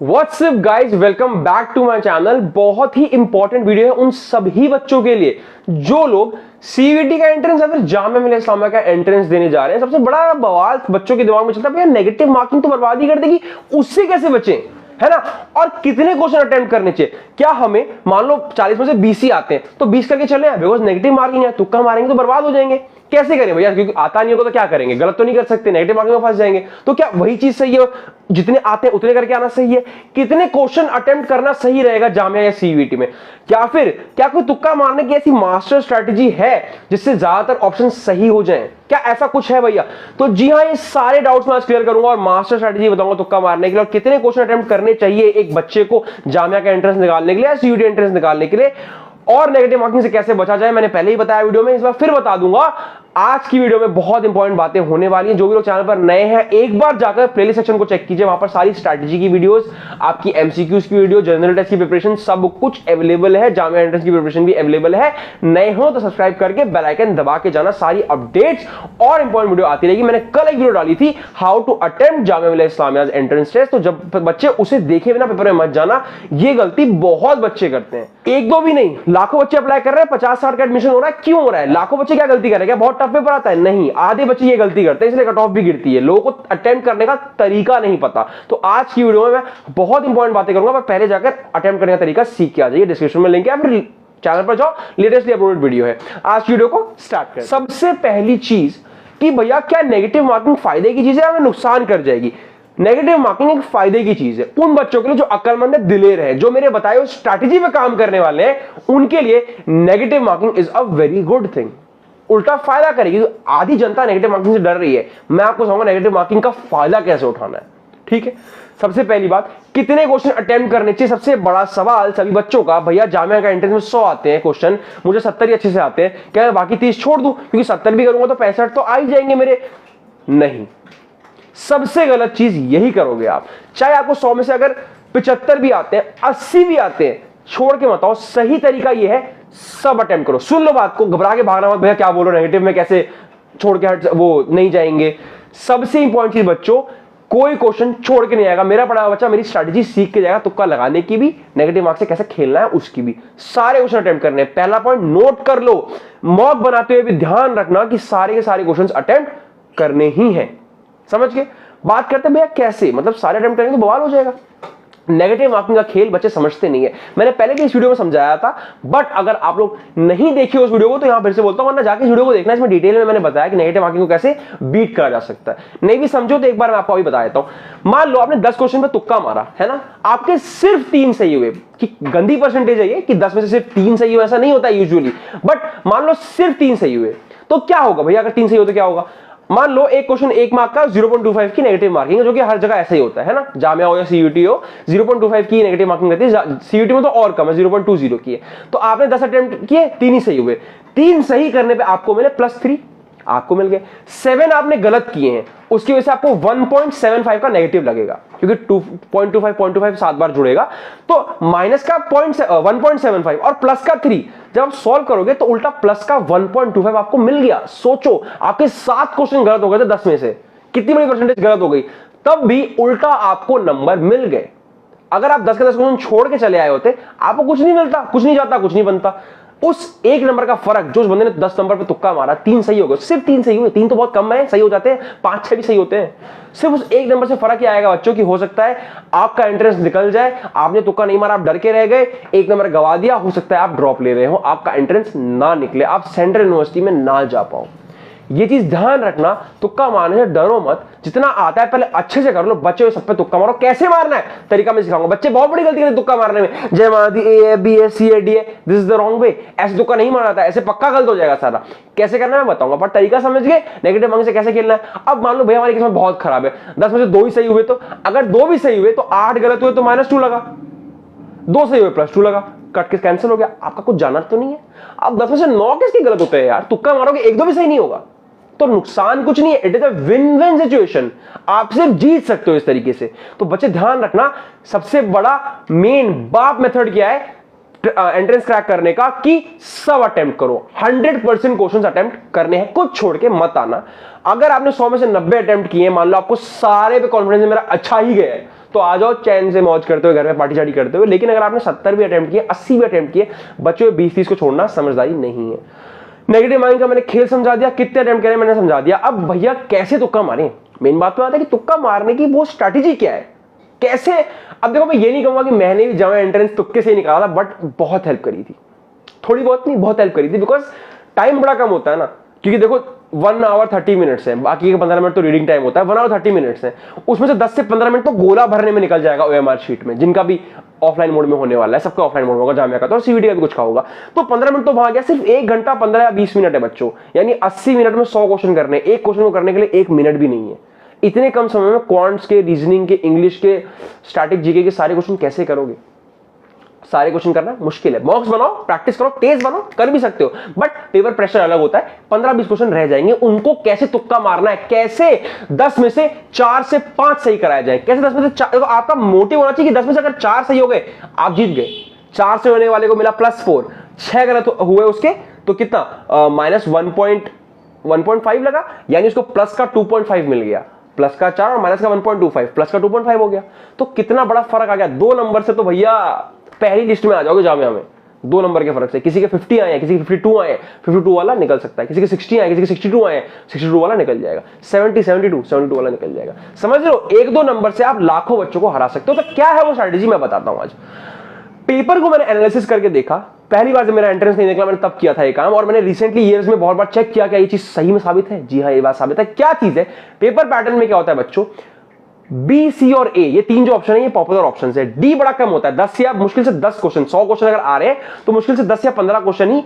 WhatsApp guys, welcome back to my channel. बहुत ही important video है उन सभी बच्चों के लिए जो लोग सीवीटी का एंट्रेंस या फिर जामिया मिलिया इस्लामिया का एंट्रेंस देने जा रहे हैं। सबसे बड़ा बवाल बच्चों के दिमाग में चलता है, भैया नेगेटिव मार्किंग तो बर्बाद ही कर देगी, उससे कैसे बचें, है ना। और कितने क्वेश्चन अटेम्प्ट करने चाहिए। क्या हमें मान लो 40 में से 20 ही आते हैं तो 20 करके चले, बिकॉज नेगेटिव मार्किंग है, तुक्का मारेंगे तो बर्बाद हो जाएंगे। कैसे करें भैया, क्योंकि आता नहीं होगा तो क्या करेंगे, गलत तो नहीं कर सकते, नेगेटिव मार्किंग में फंस जाएंगे। तो क्या वही चीज सही है, जितने आते हैं उतने करके आना सही है? कितने क्वेश्चन अटेम्प्ट करना सही रहेगा जामिया या सीवीटी में? क्या फिर क्या कोई तुक्का मारने की ऐसी मास्टर स्ट्रेटजी है जिससे ज्यादातर ऑप्शन सही हो जाएं? क्या ऐसा कुछ है भैया? तो जी हाँ, ये सारे डाउट्स मैं आज क्लियर करूंगा और मास्टर स्ट्रेटजी बताऊंगा तुक्का मारने के लिए, और कितने क्वेश्चन अटेम्प्ट करने चाहिए एक बच्चे को जामिया का एंट्रेंस निकालने के लिए या सीयूटी एंट्रेंस निकालने के लिए, और नेगेटिव मार्किंग से कैसे बचा जाए। मैंने पहले ही बताया वीडियो में, इस बार फिर बता दूंगा। आज की वीडियो में बहुत इंपॉर्टेंट बातें होने वाली हैं। जो भी लोग चैनल पर नए हैं, एक बार जाकर प्लेलिस्ट सेक्शन को चेक कीजिए, वहां पर सारी स्ट्रैटेजी की वीडियोस, आपकी एमसीक्यूज की वीडियो, जनरल टेस्ट की प्रिपरेशन, सब कुछ अवेलेबल है। जामिया एंट्रेंस की प्रिपरेशन भी अवेलेबल है। नए हो तो सब्सक्राइब करके बेल आइकन दबा के जाना, सारी अपडेट्स और इंपॉर्टेंट वीडियो आती रहेगी। मैंने कल एक वीडियो डाली थी, how to attempt Jamia Millia Islamia entrance test, तो जब बच्चे उसे देखे बिना पेपर में मत जाना। ये गलती बहुत बच्चे करते हैं, एक दो भी नहीं, लाखों बच्चे अप्लाई कर रहे हैं, 50,000 का एडमिशन हो रहा है। क्यों हो रहा है? लाखों बच्चे क्या गलती कर रहे हैं? क्या बहुत टफ पेपर आता है? नहीं, आधे बच्चे ये गलती करते हैं, इसलिए कट ऑफ भी गिरती है। लोगों को अटेम्प्ट करने का तरीका नहीं पता। तो आज की वीडियो में मैं बहुत इंपॉर्टेंट बातें करूंगा, पर पहले जाकर अटेम्प्ट करने का तरीका सीख के आ जाइए। डिस्क्रिप्शन में लिंक है, फिर चैनल पर जाओ, लेटेस्टली अपलोडेड वीडियो है। आज की वीडियो को स्टार्ट करें। सबसे पहली चीज कि भैया क्या नेगेटिव मार्किंग फायदे की चीज है या नुकसान कर जाएगी? नेगेटिव मार्किंग एक फायदे की चीज है उन बच्चों के लिए जो अक्लमंद है, दिलेर है, जो मेरे बताए हुए स्ट्रैटेजी पे काम करने वाले हैं। उनके लिए negative marking is a very good thing, उल्टा फायदा करेगी। आधी जनता नेगेटिव मार्किंग से डर रही है, मैं आपको बताऊंगा नेगेटिव मार्किंग का फायदा कैसे उठाना है। ठीक है, सबसे पहली बात, कितने क्वेश्चन अटेम्प्ट करने चाहिए। सबसे बड़ा सवाल सभी बच्चों का, भैया जामिया का एंट्रेंस में 100 आते हैं क्वेश्चन, मुझे 70 ही अच्छे से आते हैं, क्या बाकी 30 छोड़ दूं? क्योंकि 70 भी करूंगा तो 65 तो आ ही जाएंगे मेरे। नहीं, सबसे गलत चीज यही करोगे आप। चाहे आपको 100 में से अगर 75 भी आते हैं, 80 भी आते हैं, छोड़ के मत आओ। सही तरीका यह है, सब अटेम्प्ट करो। सुन लो बात को, घबरा के भागना मत, भैया क्या बोलो, नेगेटिव में कैसे छोड़ के हट वो नहीं जाएंगे। सबसे इंपॉर्टेंट चीज बच्चों, कोई क्वेश्चन छोड़ के नहीं आएगा। मेरा पढ़ा हुआ बच्चा मेरी स्ट्रैटेजी सीख के जाएगा, तुक्का लगाने की भी, नेगेटिव मार्क्स से कैसे खेलना है उसकी भी। सारे क्वेश्चन अटेम्प्ट करने हैं। पहला पॉइंट नोट कर लो, मॉक बनाते हुए भी ध्यान रखना कि सारे के सारे क्वेश्चन अटेम्प्ट करने ही हैं। समझ के बात करते हैं भैया कैसे, मतलब सारे अटेम्प्ट करेंगे तो बवाल हो जाएगा। नेगेटिव मार्किंग का खेल बच्चे समझते नहीं है, मैंने पहले भी इस वीडियो में समझाया था, बट अगर आप लोग नहीं देखे उस वीडियो को तो यहां फिर से बोलता हूं, वरना जाके इस वीडियो को देखना। इसमें डिटेल में मैंने बताया कि नेगेटिव मार्किंग को कैसे बीट करा जा सकता है। नहीं भी समझो तो एक बार मैं आपको अभी बता देता हूं। मान लो आपने 10 क्वेश्चन पे तुक्का मारा है ना, आपके सिर्फ 3 सही हुए, कि गंदी परसेंटेज है ये कि 10 में से सिर्फ 3 सही हुए, ऐसा नहीं होता यूजुअली, बट मान लो सिर्फ 3 सही हुए तो क्या होगा भैया? अगर 3 सही हो तो क्या होगा? मान लो एक क्वेश्चन 1 मार्क का 0.25 की नेगेटिव मार्किंग है, जो कि हर जगह ऐसा ही होता है ना, जामिया हो या सीयूटी हो, 0.25 की नेगेटिव मार्किंग रहती है। सीयूटी में तो और कम है, 0.20 की है। तो आपने 10 अटेम्प्ट किए, 3 ही सही हुए। 3 सही करने पे आपको मिले +3, आपको मिल गए। 7 आपने गलत किए हैं, उसकी वजह से आपको 1.75 का नेगेटिव लगेगा, क्योंकि 2.25 7 बार जुड़ेगा, तो माइनस का 1.75 और प्लस का 3। जब आप सॉल्व करोगे तो उल्टा प्लस का 1.25 आपको मिल गया। सोचो, आपके 7 क्वेश्चन गलत हो गए थे 10 में से, कितनी बड़ी परसेंटेज गलत हो गई, तब भी उल्टा आपको नंबर मिल गए। अगर आप 10 के 10 क्वेश्चन छोड़ के चले आए होते, आपको कुछ नहीं मिलता, कुछ नहीं जाता, कुछ नहीं बनता। उस 1 नंबर का फर्क, जो उस बंदे ने 10 नंबर पे तुक्का मारा, 3 सही हो गए, सिर्फ 3 सही हुए। 3 तो बहुत कम है, सही हो जाते हैं, 5-6 भी सही होते हैं। सिर्फ उस 1 नंबर से फर्क ही आएगा बच्चों की। हो सकता है आपका एंट्रेंस निकल जाए, आपने तुक्का नहीं मारा, आप डर के रह गए, 1 नंबर गवा दिया, हो सकता है आप ड्रॉप ले रहे हो, आपका एंट्रेंस ना निकले, आप सेंट्रल यूनिवर्सिटी में ना जा पाओ। ये चीज ध्यान रखना, तुक्का मारने से डरो मत, जितना आता है पहले अच्छे से कर लो। बच्चे सब पे तुक्का मारो, कैसे मारना है तरीका मैं सिखाऊंगा। बच्चे बहुत बड़ी गलती करते तुक्का मारने में, जय माता दी, A B A C A D A, this is the wrong way. ऐसे तुक्का नहीं मारना था, ऐसे पक्का गलत हो जाएगा सारा। कैसे करना है मैं बताऊंगा, पर तरीका समझ गए नेगेटिव मार्किंग से कैसे खेलना है। अब मान लो भैया हमारी किस्मत बहुत खराब है, 10 में से 2 ही सही हुए, तो अगर 2 भी सही हुए तो 8 गलत हुए तो -2 लगा, 2 सही हुए +2 लगा, कट के कैंसिल हो गया, आपका कुछ जाना तो नहीं है। अब 10 में से 9 किसके गलत होते हैं यार? तुक्का मारोगे 1-2 भी सही नहीं होगा तो नुकसान कुछ नहीं है। It is a win win situation, आप सिर्फ जीत सकते हो इस तरीके से। तो बच्चे ध्यान रखना, सबसे बड़ा मेन बाप मेथड क्या है एंट्रेंस क्रैक करने का, कि सब अटेम्प्ट करो, 100% क्वेश्चंस अटेम्प्ट करने हैं, कुछ छोड़ के मत आना। अगर आपने 100 में से 90 अटेम्प्ट किए, मान लो आपको सारे पे कॉन्फिडेंस है मेरा अच्छा ही गया है, तो आ जाओ चैन से मौज करते हुए, घर में पार्टी शार्टी करते हुए। लेकिन अगर आपने 70 भी अटेम्प्ट किए, 80 भी अटेम्प्ट किए, बच्चों 20-30 को छोड़ना समझदारी नहीं है। नेगेटिव माइंड का मैंने खेल समझा दिया, कितने अटेम्प्ट करें मैंने समझा दिया। अब भैया कैसे तुक्का मारें, मेन बात तो आता है कि तुक्का मारने की वो स्ट्रैटेजी क्या है, कैसे। अब देखो मैं ये नहीं कहूंगा कि मैंने भी जामा एंट्रेंस तुक्के से ही निकाला था, बट बहुत हेल्प करी थी, थोड़ी बहुत नहीं बहुत हेल्प करी थी, बिकॉज टाइम बड़ा कम होता है ना। क्योंकि देखो 1 आवर 30 मिनट्स है, बाकी के 15 मिनट तो रीडिंग टाइम होता है, 1 आवर 30 मिनट्स है, उसमें से 10 से 15 मिनट तो गोला भरने में निकल जाएगा OMR शीट में, जिनका भी ऑफलाइन मोड में होने वाला है, सबका ऑफलाइन मोड होगा जामिया का तो, और CVT का भी कुछ का होगा। तो 15 मिनट तो वहां गया, सिर्फ 1 घंटा 15 या 20 मिनट है बच्चों, यानी 80 मिनट में 100 क्वेश्चन करने, एक क्वेश्चन को करने के लिए 1 मिनट भी नहीं है। इतने कम समय में क्वांट्स के, रीजनिंग के, इंग्लिश के, स्टैटिक जीके के सारे क्वेश्चन कैसे करोगे? सारे क्वेश्चन करना मुश्किल है। मॉक्स बनाओ, प्रैक्टिस करो, तेज बनो, कर भी सकते हो, बट पेपर प्रेशर अलग होता है। 15-20 क्वेश्चन रह जाएंगे, उनको कैसे तुक्का मारना है, कैसे 10 में से 4 से 5 सही कराया जाए, कैसे 10 में से 4। तो आपका मोटिव होना चाहिए कि 10 में से अगर 4 सही हो गए आप जीत गए, 4 से होने वाले को मिला +4, 6 गलत हुए उसके तो कितना -1.5 लगा, यानी उसको प्लस का 2.5 मिल गया, प्लस का 4 और माइनस का 1.25, प्लस का 2.5 हो गया। तो कितना बड़ा फर्क आ गया, 2 नंबर से तो भैया पहली लिस्ट में आ जाओगे जामिया में, 2 नंबर के फर्क से। किसी के 50 आए हैं, किसी के 52 आए हैं, 52 वाला निकल सकता है, किसी के 60 आए, किसी के 62 आए हैं, 62 वाला निकल जाएगा, 72 वाला निकल जाएगा। समझ लो 1-2 नंबर से आप लाखों बच्चों को हरा सकते हो। तो क्या है वो स्ट्रैटेजी, मैं बताता हूं आज। पेपर को मैंने एनालिसिस करके देखा, पहली बार जब मेरा एंट्रेंस नहीं निकला मैंने तब किया था ये काम, और मैंने रिसेंटली ईयर्स में बहुत बार चेक किया क्या ये चीज सही में साबित है। जी हाँ, ये बात साबित है। क्या चीज है, पेपर पैटर्न में क्या होता है बच्चों, बी, सी और ए, ये 3 जो ऑप्शन है ये पॉपुलर ऑप्शन है। डी बड़ा कम होता है, 10 या मुश्किल से 10 क्वेश्चन, 100 क्वेश्चन अगर आ रहे हैं तो मुश्किल से 10 या 15 क्वेश्चन ही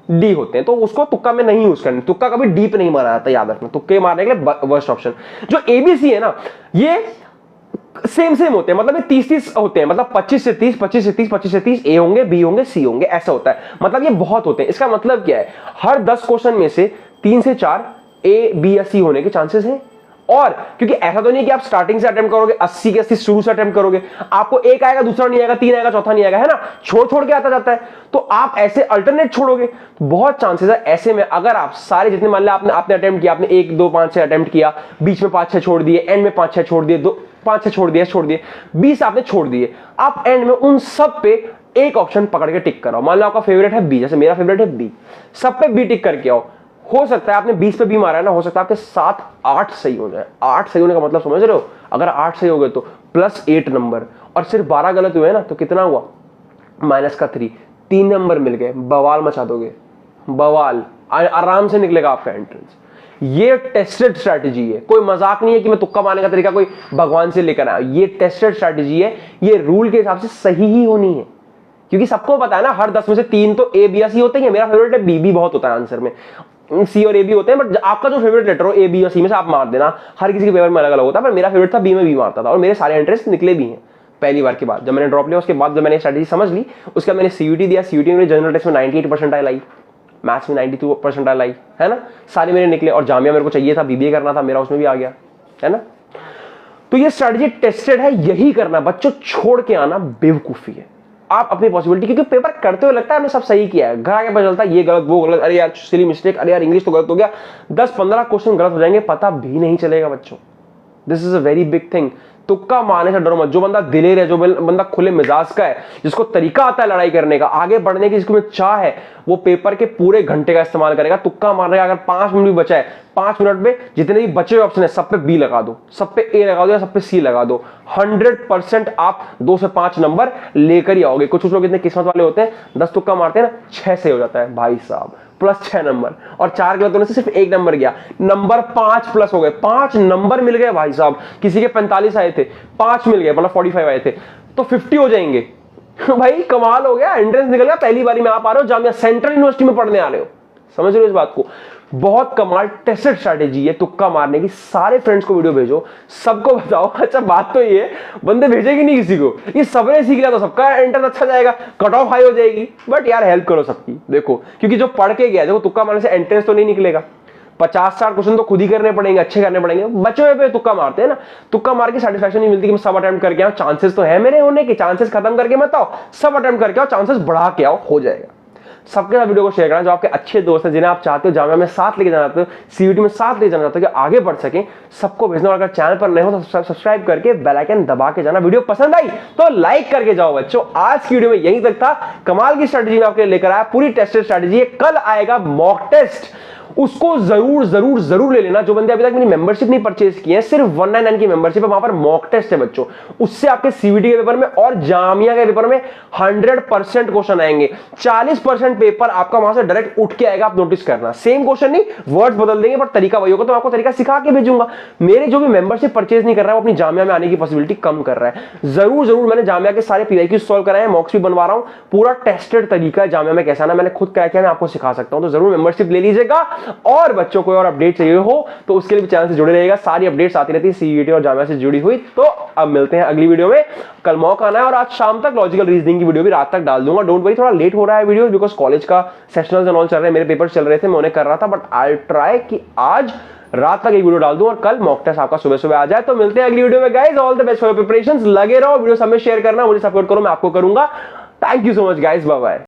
डी होते हैं, तो उसको तुक्का में नहीं यूज करना। तुक्का कभी डी पे नहीं मारा जाता, याद रखना, तुक्के मारने के लिए वर्स्ट ऑप्शन। जो एबीसी है ना, ये सेम होते हैं, मतलब ये 30-30 होते हैं, मतलब 25 से 30, 25 से 30, 25 से 30 ए होंगे, बी होंगे, सी होंगे, ऐसा होता है। मतलब ये बहुत होते हैं। इसका मतलब क्या है, हर 10 क्वेश्चन में से 3 से 4 ए, बी या सी होने के चांसेस हैं। और क्योंकि ऐसा तो नहीं है कि आप स्टार्टिंग से अटेम्प्ट करोगे, 80 के 80 शुरू से अटेम्प्ट करोगे, आपको एक आएगा, दूसरा नहीं आएगा, 3 आएगा, चौथा नहीं आएगा, है ना, छोड़ के आता जाता है। तो आप ऐसे अल्टरनेट छोड़ोगे तो बहुत चांसेस है। ऐसे में अगर आप सारे जितने, मान लिया आपने अटेम्प्ट किया, आपने 1, 2, 5, 6 अटेम्प्ट किया, बीच में 5-6 छोड़ दिए, एंड में 5-6 छोड़ दिए, 5-6 छोड़ दिए, 20 आपने छोड़ दिए, आप एंड में उन सब पे एक ऑप्शन पकड़ के टिक कराओ। मान लो आपका फेवरेट है बी, जैसे मेरा फेवरेट है बी, सब पे बी टिक करके आओ। हो सकता है आपने 20 पे बी मारा है ना, हो सकता है आपके 7-8 सही हो जाए। 8 सही होने का मतलब समझ रहे हो, अगर 8 सही हो गए तो +8 नंबर, और सिर्फ 12 गलत हुए ना तो कितना हुआ, -3, 3 नंबर मिल गए, बवाल मचा दोगे, बवाल, आराम से निकलेगा आपका एंट्रेंस। ये टेस्टेड स्ट्रैटेजी है, कोई मजाक नहीं है कि मैं तुक्का मारने का तरीका कोई भगवान से लेकर आया। ये टेस्टेड स्ट्रैटेजी है, ये रूल के हिसाब से सही ही होनी है, क्योंकि सबको पता है ना, हर 10 में से 3 तो ए, बी या सी होते हैं। मेरा फेवरेट है बी, बहुत होता है आंसर में, सी और ए बी होते हैं, बट आपका जो फेवरेट लेटर हो ए, बी और सी में से आप मार देना। हर किसी के पेपर में अलग अलग होता है, पर मेरा फेवरेट था बी में बी मारता था, और मेरे सारे एंट्रेंस निकले भी हैं पहली बार के बाद। जब मैंने ड्रॉप लिया उसके बाद जब मैंने स्ट्रैटेजी समझ ली, उसके बाद मैंने CUT दिया, CUT में जनरल टेस्ट में 98 परसेंटाइल आई, मैथ्स में 92 परसेंटाइल आई, है ना, सारे मेरे निकले। और जामिया मेरे को चाहिए था, BBA करना था मेरा, उसमें भी आ गया, है ना। तो ये स्ट्रैटेजी टेस्टेड है, यही करना बच्चों, छोड़ के आना बेवकूफी है। आप अपनी पॉसिबिलिटी, क्योंकि पेपर करते हुए लगता है आपने सब सही किया है, घर आके पता चलता है ये गलत, वो गलत, अरे यार सिली मिस्टेक, अरे यार इंग्लिश तो गलत हो गया, 10-15 क्वेश्चन गलत हो जाएंगे, पता भी नहीं चलेगा बच्चों। This is a very big thing. तुक्का मारने से डरो मत। जो बंदा दिलेर है, जो बंदा खुले मिजाज का है, जिसको तरीका आता है लड़ाई करने का, आगे बढ़ने की जिसको चाह है, वो पेपर के पूरे घंटे का इस्तेमाल करेगा। तुक्का मारने का अगर 5 मिनट भी बचा है, 5 मिनट में जितने भी बचे हुए ऑप्शन है सब पे बी लगा दो, सब पे ए लगा दो, या सब पे सी लगा दो, 100% आप 2 से 5 नंबर लेकर ही आओगे। कुछ लोग इतने किस्मत वाले होते हैं, 10 तुक्का मारते हैं ना, 6 से हो जाता है भाई साहब, +6 नंबर, और 4 गलत होने से सिर्फ 1 नंबर गया, नंबर 5+ हो गए, 5 नंबर मिल गए भाई साहब। किसी के 45 आए थे, 5 मिल गए, मतलब 45 आए थे, तो 50 हो जाएंगे। भाई कमाल हो गया, एंट्रेंस निकल गया, पहली बारी में आप आ रहे हो जामिया सेंट्रल यूनिवर्सिटी में पढ़ने आ रहे हो। समझ रहे हो इस बात को, बहुत कमाल टेस्टेड स्ट्रैटेजी है तुक्का मारने की। सारे फ्रेंड्स को वीडियो भेजो, सबको बताओ। अच्छा बात तो ये है, बंदे भेजेगी नहीं किसी को, ये सबने सीख लिया तो सबका एंट्रेंस अच्छा जाएगा, कट ऑफ हाई हो जाएगी। बट यार हेल्प करो सबकी, देखो, क्योंकि जो पढ़ के गया, देखो तुक्का मारने से एंट्रेंस तो नहीं निकलेगा, 50-60 क्वेश्चन तो खुद ही करने पड़ेंगे, अच्छे करने पड़ेंगे। बच्चों पे तुक्का मारते हैं ना, तुक्का मार के सेटिस्फैक्शन नहीं मिलती कि मैं सब अटेम्प्ट करके आऊं, चांसेस तो है मेरे होने के, चांसेस खत्म करके मत आओ, सब अटेम्प्ट करके आओ, चांसेस बढ़ा के आओ, हो जाएगा। सबके साथ वीडियो को शेयर करना, जो आपके अच्छे दोस्त हैं जिन्हें आप चाहते हो जामिया में साथ लेके जाना चाहते हो, सीयूईटी में साथ ले जाना चाहते हो कि आगे बढ़ सके, सबको भेजना। और अगर चैनल पर नए हो तो सब्सक्राइब करके बेल आइकन दबा के जाना। वीडियो पसंद आई तो लाइक करके जाओ बच्चों। आज की वीडियो में यही तक था। कमाल की स्ट्रेटजी में आपके लिए लेकर आया, पूरी टेस्टेड स्ट्रेटजी है। कल आएगा मॉक टेस्ट, उसको जरूर जरूर जरूर ले लेना। जो बंदे अभी तक मेरी मेंबरशिप नहीं परचेज की है, सिर्फ 199 की मेंबरशिप है, वहां पर मॉक टेस्ट है बच्चों। उससे आपके सीवीटी के पेपर में और जामिया के पेपर में 100% क्वेश्चन आएंगे। 40% पेपर आपका वहां से डायरेक्ट उठ के आएगा, आप नोटिस करना। सेम क्वेश्चन नहीं, वर्ड्स बदल देंगे पर तरीका वही होगा। तो आपको तरीका सिखा के भेजूंगा। मेरे जो भी मेंबरशिप परचेज नहीं कर रहा है वो अपनी जामिया में आने की पॉसिबिलिटी कम कर रहा है। जरूर जरूर मैंने जामिया के सारे पीवाईक्यू सॉल्व कराए हैं, मॉक्स भी बनवा रहा हूं। पूरा टेस्टेड तरीका है जामिया में कैसा ना, मैंने खुद क्या मैं आपको सिखा सकता हूं। तो जरूर मेंबरशिप ले लीजिएगा। और बच्चों कोई और अपडेट चाहिए हो तो उसके लिए भी चैनल से जुड़े रहिएगा। सारी अपडेट्स आती रहती है सीईटी और जामिया से जुड़ी हुई। तो अब मिलते हैं अगली वीडियो में। कल मॉक आना है और आज शाम तक लॉजिकल रीजनिंग की वीडियो भी रात तक डाल दूंगा। डोंट वरी, थोड़ा लेट हो रहा है वीडियो बिकॉज कॉलेज का सेशनल्स एंड ऑल चल रहे हैं, मेरे पेपर चल रहे थे, मैं उन्हें कर रहा था। बट आई ट्राई कि आज रात तक एक वीडियो डाल दूं और कल मॉक टेस्ट आपका सुबह सुबह आ जाए। तो मिलते हैं अगली वीडियो में guys. All the best for your preparations. लगे रहो, वीडियो सब में शेयर करना, मुझे सपोर्ट करो, मैं आपको करूंगा। Thank you so much guys, bye bye.